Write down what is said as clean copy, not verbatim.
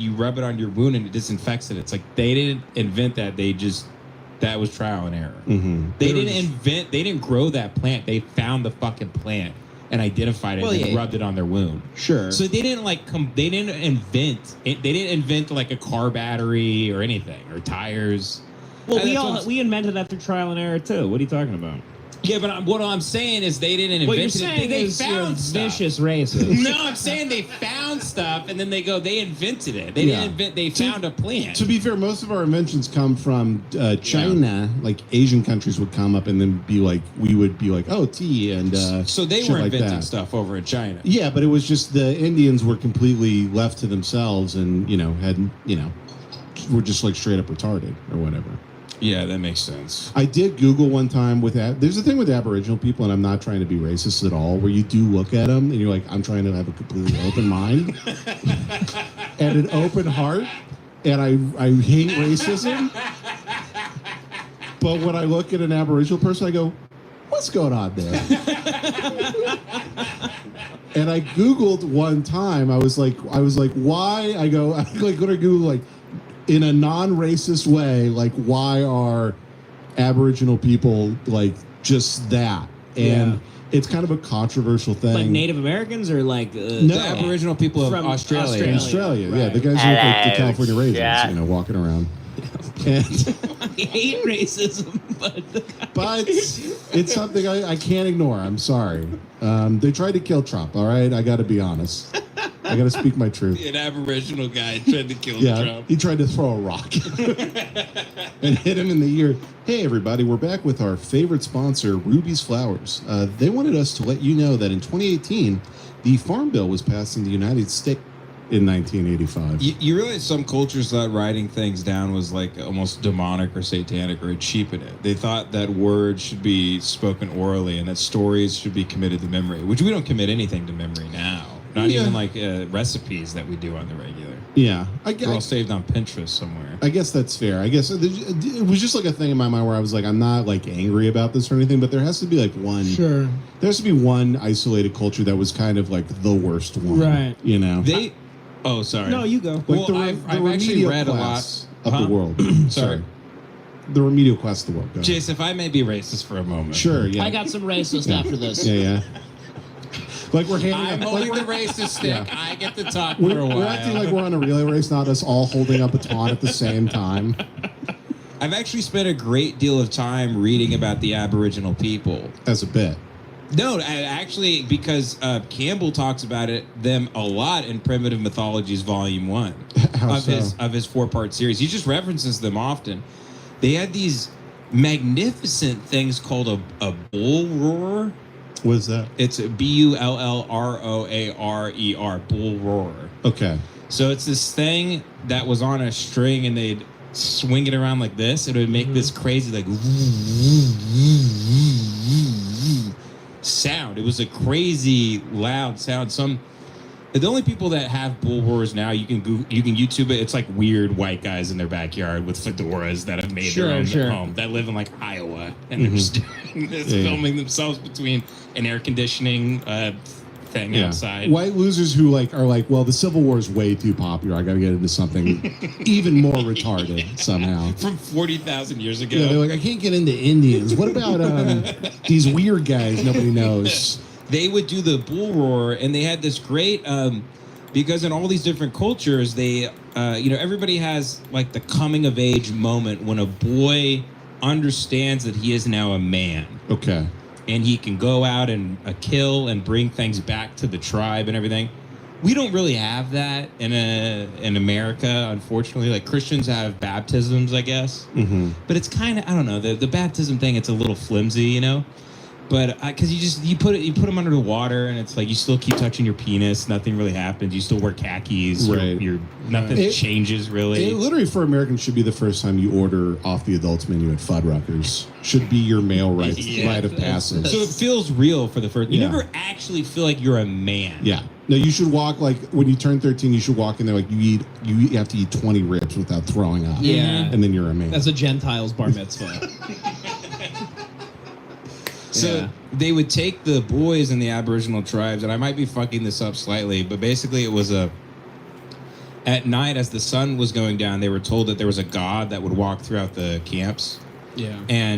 you rub it on your wound and it disinfects it. It's like they didn't invent that. That was trial and error. Mm-hmm. They didn't grow that plant. They found the fucking plant and identified it and rubbed it on their wound. Sure. So they didn't they didn't invent it. They didn't invent like a car battery or anything or tires. Well, we invented that through trial and error too. What are you talking about? Yeah, but what I'm saying is they didn't invent what you're it. saying They is found stuff. vicious racist. No, I'm saying they found stuff and then they invented it. They didn't invent. They found a plant. To be fair, most of our inventions come from China. Like Asian countries would come up and then be like, we would be like, oh, tea and so they shit were like inventing that. stuff over in China. Yeah, but it was just the Indians were completely left to themselves and were just like straight up retarded or whatever. Yeah, that makes sense. I did Google one time there's a thing with Aboriginal people, and I'm not trying to be racist at all, where you do look at them and you're like, I'm trying to have a completely open mind and an open heart, and I hate racism. But when I look at an Aboriginal person, I go, what's going on there? And I Googled one time, I was like, why? I go to Google, like, in a non-racist way, like, why are Aboriginal people like just that? And it's kind of a controversial thing. Like Native Americans or like the Aboriginal people of Australia. Australia, right. yeah, the guys who look like the California raisins, walking around. And I hate racism, but it's something I can't ignore. I'm sorry. They tried to kill Trump. All right, I got to be honest. I got to speak my truth. An Aboriginal guy tried to kill Trump. He tried to throw a rock and hit him in the ear. Hey, everybody, we're back with our favorite sponsor, Ruby's Flowers. They wanted us to let you know that in 2018, the Farm Bill was passed in the United States in 1985. You realize some cultures thought writing things down was like almost demonic or satanic, or it cheapened it. They thought that words should be spoken orally and that stories should be committed to memory, which we don't commit anything to memory now. Not even like recipes that we do on the regular. Yeah. They're all saved on Pinterest somewhere. I guess that's fair. I guess it was just like a thing in my mind where I was like, I'm not like angry about this or anything, but there has to be like one. Sure. There has to be one isolated culture that was kind of like the worst one. Right. You know? Oh, sorry. No, you go. Like I've actually read a lot of the world. Sorry. The remedial class of the world. Jason, if I may be racist for a moment. Sure, yeah. I got some racist after this. Yeah. Like we're handing I'm holding the racist stick. I get to talk for a while. We're acting like we're on a relay race, not us all holding up a baton at the same time. I've actually spent a great deal of time reading about the Aboriginal people. As a bit. No, actually, because Campbell talks about them a lot in Primitive Mythologies Volume 1 of his 4-part series. He just references them often. They had these magnificent things called a bull roar. What is that? It's a BULLROARER, bull roar. Okay. So it's this thing that was on a string and they'd swing it around like this. It would make this crazy like sound. It was a crazy loud sound. The only people that have bull roars now, you can YouTube it. It's like weird white guys in their backyard with fedoras that have made their own home that live in like Iowa, and they're just doing this, filming themselves between an air conditioning thing outside. White losers who are like, well, the Civil War is way too popular. I got to get into something even more retarded somehow. From 40,000 years ago. Yeah, they're like, I can't get into Indians. What about these weird guys nobody knows? They would do the bull roar, and they had this great because in all these different cultures, they everybody has like the coming of age moment when a boy understands that he is now a man. Okay. And he can go out and kill and bring things back to the tribe and everything. We don't really have that in America, unfortunately. Like Christians have baptisms, I guess. Mm-hmm. But it's kind of, I don't know, the baptism thing, it's a little flimsy, you know? But because you put them under the water, and it's like you still keep touching your penis. Nothing really happens. You still wear khakis. Right. Nothing changes really. It literally for Americans should be the first time you order off the adults menu at Fuddruckers. Should be your male rite of passage. So it feels real for the first. You never actually feel like you're a man. Yeah. No, you should walk like when you turn 13. You should walk in there like you have to eat 20 ribs without throwing up. Yeah. And then you're a man. That's a Gentile's bar mitzvah. So they would take the boys in the Aboriginal tribes, and I might be fucking this up slightly, but basically it was at night as the sun was going down, they were told that there was a god that would walk throughout the camps. Yeah. And